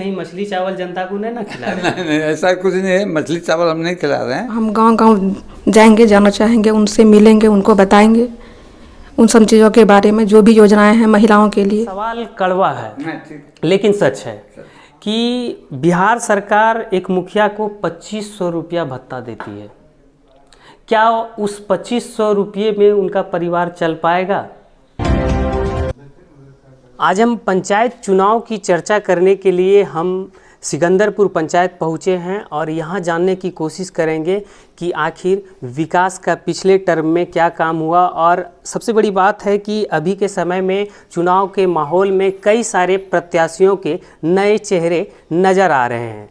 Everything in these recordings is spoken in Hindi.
कहीं मछली चावल जनता को नहीं ना खिला रहे हैं? नहीं, ऐसा कुछ नहीं है, मछली चावल हम नहीं खिला रहे हैं। हम गांव-गांव जाएंगे, जाना चाहेंगे, उनसे मिलेंगे, उनको बताएंगे उन सब चीज़ों के बारे में, जो भी योजनाएं हैं महिलाओं के लिए। सवाल कड़वा है लेकिन सच है कि बिहार सरकार एक मुखिया को 2500 रुपया भत्ता देती है। क्या उस 2500 रुपये में उनका परिवार चल पाएगा? आज हम पंचायत चुनाव की चर्चा करने के लिए हम सिकंदरपुर पंचायत पहुँचे हैं और यहाँ जानने की कोशिश करेंगे कि आखिर विकास का पिछले टर्म में क्या काम हुआ। और सबसे बड़ी बात है कि अभी के समय में चुनाव के माहौल में कई सारे प्रत्याशियों के नए चेहरे नज़र आ रहे हैं,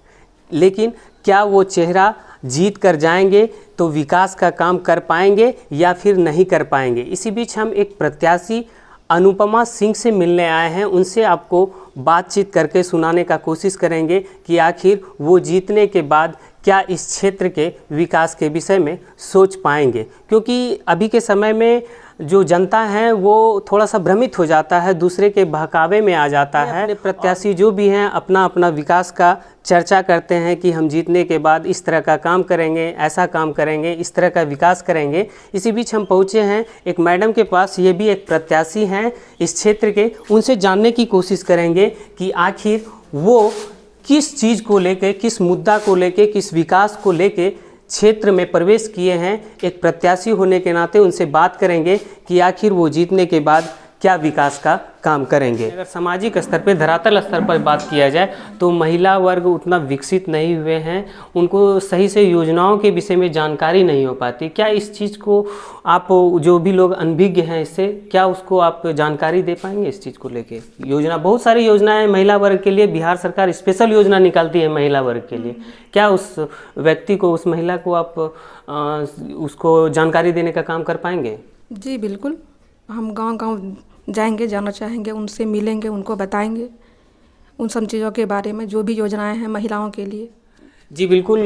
लेकिन क्या वो चेहरा जीत कर जाएंगे तो विकास का काम कर पाएंगे या फिर नहीं कर पाएंगे। इसी बीच हम एक प्रत्याशी अनुपमा सिंह से मिलने आए हैं, उनसे आपको बातचीत करके सुनाने का कोशिश करेंगे कि आखिर वो जीतने के बाद क्या इस क्षेत्र के विकास के विषय में सोच पाएंगे, क्योंकि अभी के समय में जो जनता है वो थोड़ा सा भ्रमित हो जाता है, दूसरे के बहकावे में आ जाता है। अपने प्रत्याशी जो भी हैं अपना अपना विकास का चर्चा करते हैं कि हम जीतने के बाद इस तरह का काम करेंगे, ऐसा काम करेंगे, इस तरह का विकास करेंगे। इसी बीच हम पहुँचे हैं एक मैडम के पास, ये भी एक प्रत्याशी हैं इस क्षेत्र के, उनसे जानने की कोशिश करेंगे कि आखिर वो किस चीज़ को लेके, किस मुद्दा को लेके, किस विकास को लेके क्षेत्र में प्रवेश किए हैं। एक प्रत्याशी होने के नाते उनसे बात करेंगे कि आखिर वो जीतने के बाद क्या विकास का काम करेंगे। अगर सामाजिक स्तर पे, धरातल स्तर पर बात किया जाए तो महिला वर्ग उतना विकसित नहीं हुए हैं, उनको सही से योजनाओं के विषय में जानकारी नहीं हो पाती। क्या इस चीज़ को आप, जो भी लोग अनभिज्ञ हैं इससे, क्या उसको आप जानकारी दे पाएंगे इस चीज़ को लेके? योजना, बहुत सारी योजनाएं महिला वर्ग के लिए, बिहार सरकार स्पेशल योजना निकालती है महिला वर्ग के लिए। क्या उस व्यक्ति को, उस महिला को आप उसको जानकारी देने का काम कर पाएंगे? जी बिल्कुल, हम गांव-गांव जाएंगे, जाना चाहेंगे, उनसे मिलेंगे, उनको बताएंगे उन सब चीज़ों के बारे में, जो भी योजनाएं हैं महिलाओं के लिए। जी बिल्कुल,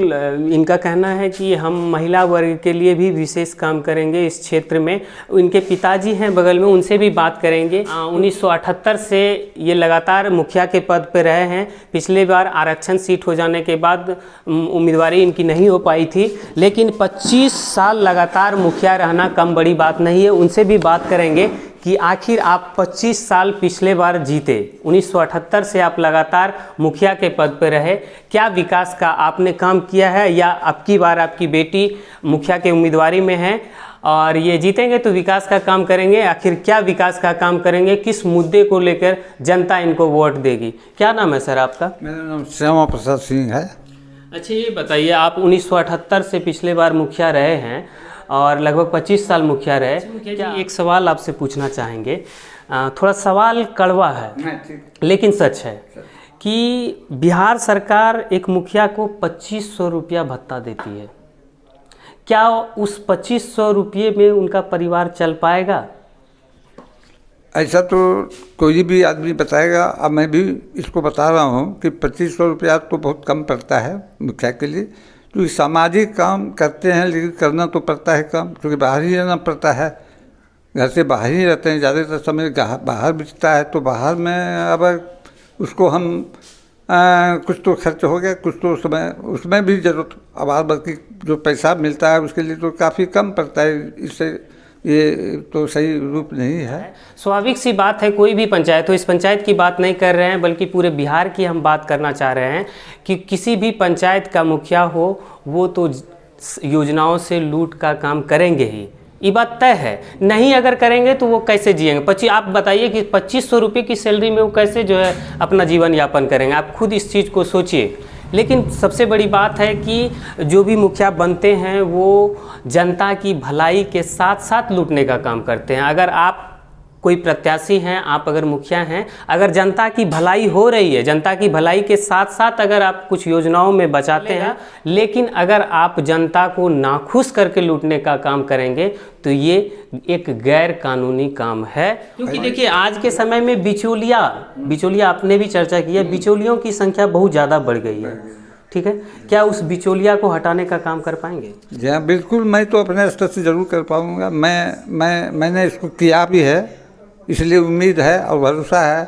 इनका कहना है कि हम महिला वर्ग के लिए भी विशेष काम करेंगे इस क्षेत्र में। इनके पिताजी हैं बगल में, उनसे भी बात करेंगे। 1978 से ये लगातार मुखिया के पद पर रहे हैं। पिछले बार आरक्षण सीट हो जाने के बाद उम्मीदवारी इनकी नहीं हो पाई थी, लेकिन 25 साल लगातार मुखिया रहना कम बड़ी बात नहीं है। उनसे भी बात करेंगे कि आखिर आप 25 साल पिछले बार जीते, 1978 से आप लगातार मुखिया के पद पर रहे, क्या विकास का आपने काम किया है या अब की बार आपकी बेटी मुखिया के उम्मीदवारी में है और ये जीतेंगे तो विकास का काम करेंगे? आखिर क्या विकास का काम करेंगे, किस मुद्दे को लेकर जनता इनको वोट देगी? क्या नाम है सर आपका? मेरा नाम श्यामा प्रसाद सिंह है। अच्छा, ये बताइए, आप 1978 से पिछले बार मुखिया रहे हैं और लगभग 25 साल मुखिया रहे। क्या एक सवाल आपसे पूछना चाहेंगे, थोड़ा सवाल कड़वा है लेकिन सच है कि बिहार सरकार एक मुखिया को 2500 रुपया भत्ता देती है। क्या उस 2500 रुपये में उनका परिवार चल पाएगा? ऐसा तो कोई भी आदमी बताएगा। अब मैं भी इसको बता रहा हूँ कि 2500 रुपया तो बहुत कम पड़ता है मुखिया के लिए, तो सामाजिक काम करते हैं, लेकिन करना तो पड़ता है काम, क्योंकि बाहर ही रहना पड़ता है, घर से बाहर ही रहते हैं, ज़्यादातर समय बाहर बीतता है। तो बाहर में अब उसको हम कुछ तो खर्च हो गया, कुछ तो समय उसमें भी जरूरत, अब बाकी जो पैसा मिलता है उसके लिए तो काफ़ी कम पड़ता है। इससे ये तो सही रूप नहीं है। स्वाभाविक सी बात है, कोई भी पंचायत हो, इस पंचायत की बात नहीं कर रहे हैं बल्कि पूरे बिहार की हम बात करना चाह रहे हैं कि किसी भी पंचायत का मुखिया हो वो तो योजनाओं से लूट का काम करेंगे ही, ये बात तय है। नहीं अगर करेंगे तो वो कैसे जिएंगे? आप बताइए कि 2500 रुपये की सैलरी में वो कैसे जो है अपना जीवन यापन करेंगे? आप खुद इस चीज़ को सोचिए। लेकिन सबसे बड़ी बात है कि जो भी मुखिया बनते हैं वो जनता की भलाई के साथ साथ लूटने का काम करते हैं। अगर आप कोई प्रत्याशी हैं, आप अगर मुखिया हैं, अगर जनता की भलाई हो रही है, जनता की भलाई के साथ साथ अगर आप कुछ योजनाओं में बचाते हैं, लेकिन अगर आप जनता को नाखुश करके लूटने का काम करेंगे तो ये एक गैर कानूनी काम है। क्योंकि देखिए आज के समय में बिचौलिया आपने भी चर्चा की है, बिचौलियों की संख्या बहुत ज़्यादा बढ़ गई है। ठीक है, क्या उस बिचौलिया को हटाने का काम कर पाएंगे? जी हाँ बिल्कुल, मैं तो अपने स्तर से ज़रूर कर पाऊँगा। मैंने इसको किया भी है, इसलिए उम्मीद है और भरोसा है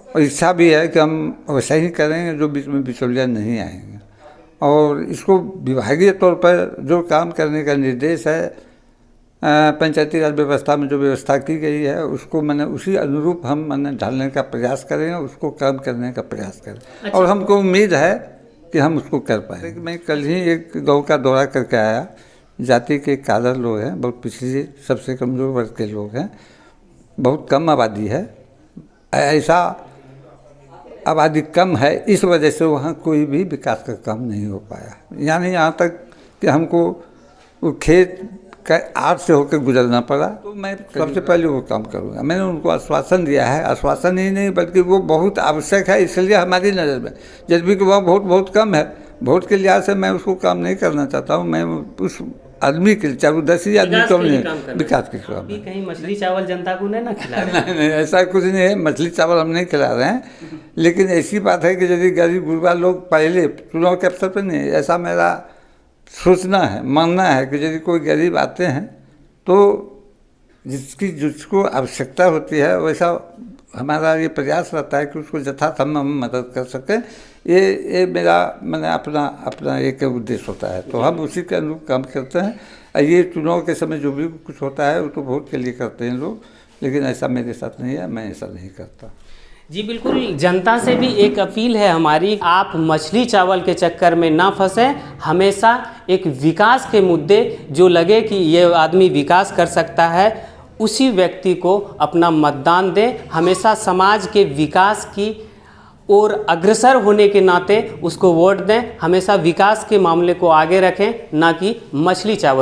और इच्छा भी है कि हम वैसा ही करेंगे जो बीच में बिचौलिया नहीं आएंगे। और इसको विभागीय तौर पर जो काम करने का निर्देश है पंचायती राज व्यवस्था में जो व्यवस्था की गई है उसको मैंने उसी अनुरूप हम मैंने ढालने का प्रयास करें, उसको काम करने का प्रयास करें। अच्छा। और हमको उम्मीद है कि हम उसको कर पाएँ। मैं कल ही एक गांव का दौरा करके आया, जाति के कादर लोग हैं, बहुत पिछड़ी सबसे कमज़ोर वर्ग के लोग हैं, बहुत कम आबादी है। ऐसा आबादी कम है, इस वजह से वहाँ कोई भी विकास का काम नहीं हो पाया। यानी यहाँ तक कि हमको वो खेत का आड़ से होकर गुजरना पड़ा। तो मैं सबसे पहले वो काम करूँगा। मैंने उनको आश्वासन दिया है, आश्वासन ही नहीं बल्कि वो बहुत आवश्यक है, इसलिए हमारी नज़र में जज्बे कि वह बहुत कम है। वोट के लिहाज से मैं उसको काम नहीं करना चाहता हूँ। मैं उस आदमी के लिए, चाहे वो 10 ही आदमी कम नहीं, विकास के काम। कहीं मछली चावल जनता को नहीं ना खिला रहे? नहीं, ऐसा कुछ नहीं है, मछली चावल हम नहीं खिला रहे हैं। लेकिन ऐसी बात है कि यदि गरीब गुरबा लोग पहले चुनाव के अवसर पर नहीं, ऐसा मेरा सोचना है, मानना है कि यदि कोई गरीब आते हैं तो जिसको आवश्यकता होती है वैसा हमारा ये प्रयास रहता है कि उसको यथासंभव हम मदद कर सकें। ये मेरा मैंने अपना एक उद्देश्य होता है, तो हम उसी के अनुरूप काम करते हैं। ये चुनाव के समय जो भी कुछ होता है वो तो वोट के लिए करते हैं लोग, लेकिन ऐसा मेरे साथ नहीं है, मैं ऐसा नहीं करता। जी बिल्कुल, जनता से भी एक अपील है हमारी, आप मछली चावल के चक्कर में ना फंसें। हमेशा एक विकास के मुद्दे जो लगे कि ये आदमी विकास कर सकता है उसी व्यक्ति को अपना मतदान दें। हमेशा समाज के विकास की और अग्रसर होने के नाते उसको वोट दें। हमेशा विकास के मामले को आगे रखें, ना कि मछली चावल।